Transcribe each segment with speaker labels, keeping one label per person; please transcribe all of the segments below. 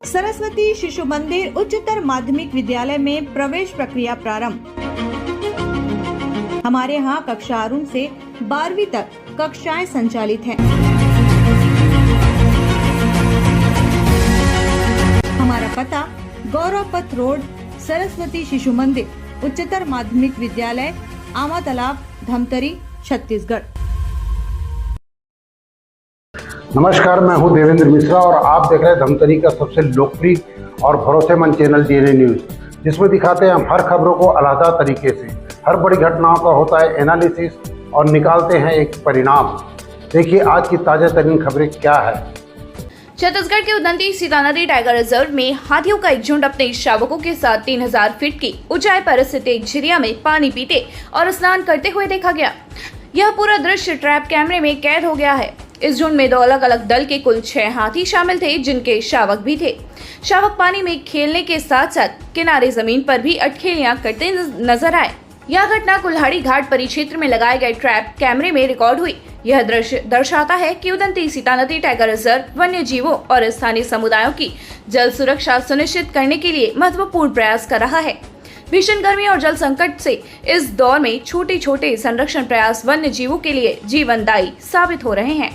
Speaker 1: सरस्वती शिशु मंदिर उच्चतर माध्यमिक विद्यालय में प्रवेश प्रक्रिया प्रारंभ। हमारे यहाँ कक्षा आरंभ से 12वीं तक कक्षाएं संचालित हैं। हमारा पता गौरव पथ रोड, सरस्वती शिशु मंदिर उच्चतर माध्यमिक विद्यालय, आमा तालाब, धमतरी, छत्तीसगढ़।
Speaker 2: नमस्कार, मैं हूं देवेंद्र मिश्रा और आप देख रहे हैं धमतरी का सबसे लोकप्रिय और भरोसेमंद चैनल डीएनए न्यूज़, जिसमें दिखाते हैं हम हर खबरों को अलग तरीके से। हर बड़ी घटनाओं का होता है एनालिसिस और निकालते हैं एक परिणाम। देखिए आज की ताज़ा तरीन खबरें क्या है।
Speaker 3: छत्तीसगढ़ के उदंती सीता नदी टाइगर रिजर्व में हाथियों का एक झुंड अपने शावकों के साथ 3000 फीट की ऊंचाई पर स्थित एक झिरिया में पानी पीते और स्नान करते हुए देखा गया। यह पूरा दृश्य ट्रैप कैमरे में कैद हो गया है। इस झुंड में 2 अलग अलग दल के कुल 6 हाथी शामिल थे, जिनके शावक भी थे। शावक पानी में खेलने के साथ साथ किनारे जमीन पर भी अटखेलियां करते नजर आए। यह घटना कुल्हाड़ी घाट परिक्षेत्र में लगाए गए ट्रैप कैमरे में रिकॉर्ड हुई। यह दृश्य दर्शाता है कि उदंती सीता नदी टाइगर रिजर्व वन्य जीवों और स्थानीय समुदायों की जल सुरक्षा सुनिश्चित करने के लिए महत्वपूर्ण प्रयास कर रहा है। भीषण गर्मी और जल संकट से इस दौर में छोटे छोटे संरक्षण प्रयास वन्य जीवों के लिए जीवनदायी साबित हो रहे हैं।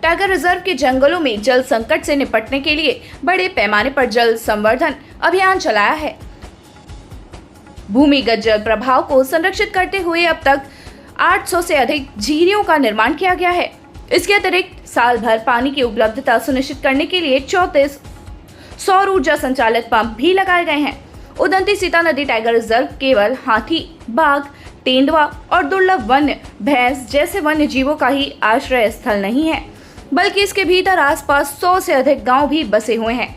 Speaker 3: टाइगर रिजर्व के जंगलों में जल संकट से निपटने के लिए बड़े पैमाने पर जल संवर्धन अभियान चलाया है। भूमिगत जल प्रवाह को संरक्षित करते हुए अब तक 800 से अधिक झीरियों का निर्माण किया गया है। इसके अतिरिक्त साल भर पानी की उपलब्धता सुनिश्चित करने के लिए 34 सौर ऊर्जा संचालित पंप भी लगाए गए हैं। उदंती सीता नदी टाइगर रिजर्व केवल हाथी, बाघ, तेंदुआ और दुर्लभ वन्य भैंस जैसे वन्य जीवों का ही आश्रय स्थल नहीं है, बल्कि इसके भीतर आसपास 100 से अधिक गांव भी बसे हुए हैं।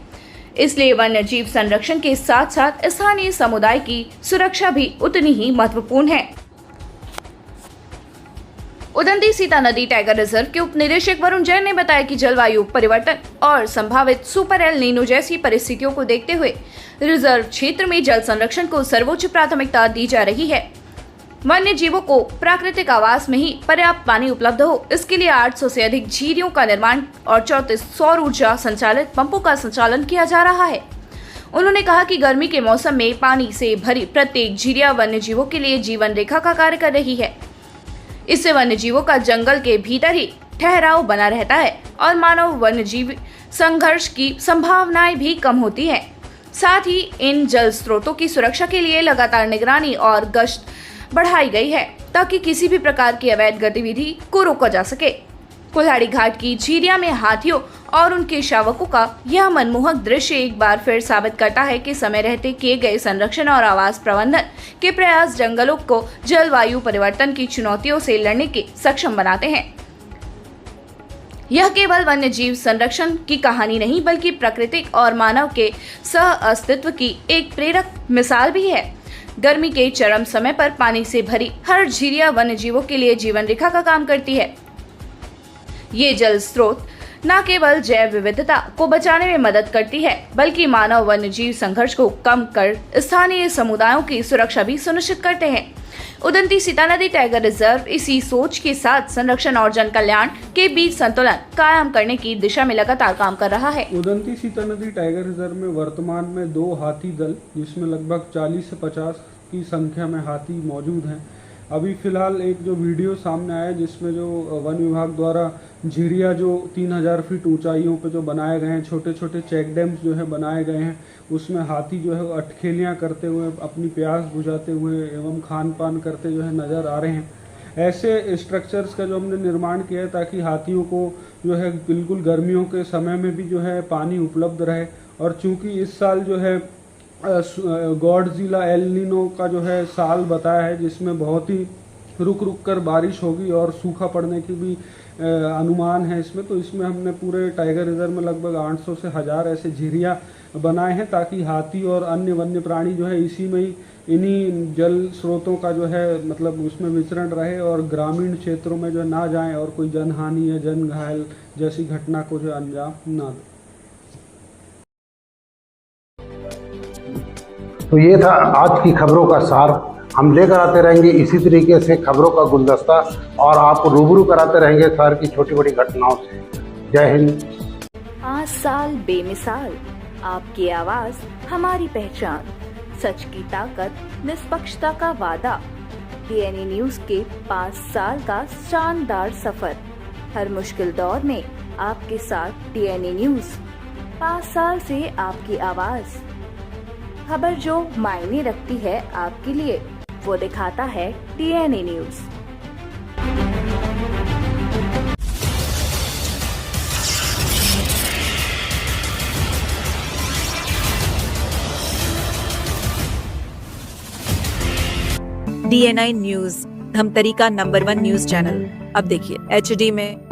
Speaker 3: इसलिए वन्य जीव संरक्षण के साथ साथ स्थानीय समुदाय की सुरक्षा भी उतनी ही महत्वपूर्ण है। उदंती सीता नदी टाइगर रिजर्व के उप निदेशक वरुण जैन ने बताया कि जलवायु परिवर्तन और संभावित सुपर एल नीनो जैसी परिस्थितियों को देखते हुए रिजर्व क्षेत्र में जल संरक्षण को सर्वोच्च प्राथमिकता दी जा रही है। वन्य जीवों को प्राकृतिक आवास में ही पर्याप्त पानी उपलब्ध हो, इसके लिए 800 से अधिक झीरियों का निर्माण और 34 सौर ऊर्जा संचालित पंपों का संचालन किया जा रहा है। उन्होंने कहा कि गर्मी के मौसम में पानी से भरी प्रत्येक झीरिया वन्य जीवों के लिए जीवन रेखा का कार्य कर रही है। इससे वन्य जीवों का जंगल के भीतर ही ठहराव बना रहता है और मानव वन्य जीव संघर्ष की संभावनाएं भी कम होती है। साथ ही इन जल स्रोतों की सुरक्षा के लिए लगातार निगरानी और गश्त बढ़ाई गई है, ताकि किसी भी प्रकार की अवैध गतिविधि को रोका जा सके। कुल्हाड़ी घाट की झीरिया में हाथियों और उनके शावकों का यह मनमोहक दृश्य एक बार फिर साबित करता है कि समय रहते किए गए संरक्षण और आवास प्रबंधन के प्रयास जंगलों को जलवायु परिवर्तन की चुनौतियों से लड़ने के सक्षम बनाते हैं। यह केवल वन्य जीव संरक्षण की कहानी नहीं, बल्कि प्राकृतिक और मानव के सह अस्तित्व की एक प्रेरक मिसाल भी है। गर्मी के चरम समय पर पानी से भरी हर झीरिया वन्य जीवों के लिए जीवन रेखा का काम करती है। ये जल स्रोत न केवल जैव विविधता को बचाने में मदद करती है, बल्कि मानव वन्य जीव संघर्ष को कम कर स्थानीय समुदायों की सुरक्षा भी सुनिश्चित करते हैं। उदंती सीता नदी टाइगर रिजर्व इसी सोच के साथ संरक्षण और जन कल्याण के बीच संतुलन कायम करने की दिशा में लगातार काम कर रहा है।
Speaker 4: उदंती सीता नदी टाइगर रिजर्व में वर्तमान में 2 हाथी दल, जिसमें लगभग 40 से 50 की संख्या में हाथी मौजूद हैं। अभी फिलहाल एक जो वीडियो सामने आया जिसमें जो वन विभाग द्वारा झीरिया जो 3000 फीट ऊंचाइयों पे जो बनाए गए हैं, छोटे छोटे चेक डैम्स जो है बनाए गए हैं, उसमें हाथी जो है अटखेलियाँ करते हुए अपनी प्यास बुझाते हुए एवं खान पान करते जो है नज़र आ रहे हैं। ऐसे स्ट्रक्चर्स का जो हमने निर्माण किया है ताकि हाथियों को जो है बिल्कुल गर्मियों के समय में भी जो है पानी उपलब्ध रहे। और चूँकि इस साल जो है गॉडजिला एल नीनो का जो है साल बताया है, जिसमें बहुत ही रुक रुक कर बारिश होगी और सूखा पड़ने की भी अनुमान है इसमें। तो इसमें हमने पूरे टाइगर रिजर्व में लगभग 800 से 1000 ऐसे झीरिया बनाए हैं, ताकि हाथी और अन्य वन्य प्राणी जो है इसी में ही इन्हीं जल स्रोतों का जो है मतलब उसमें विचरण रहे और ग्रामीण क्षेत्रों में जो ना जाएं और कोई जनहानि या जन घायल जैसी घटना को जो अंजाम ना दें।
Speaker 2: तो ये था आज की खबरों का सार। हम लेकर आते रहेंगे इसी तरीके से खबरों का गुलदस्ता और आपको रूबरू कराते रहेंगे शहर की छोटी बड़ी घटनाओं से। जय हिंद।
Speaker 3: 5 साल बेमिसाल, आपकी आवाज हमारी पहचान, सच की ताकत, निष्पक्षता का वादा। डीएनए न्यूज के 5 साल का शानदार सफर, हर मुश्किल दौर में आपके साथ डीएनए न्यूज। 5 साल से आपकी आवाज, खबर जो मायने रखती है आपके लिए, वो दिखाता है DNA news.
Speaker 5: DNI news, Dhamtari का नंबर 1 न्यूज चैनल। अब देखिए HD में,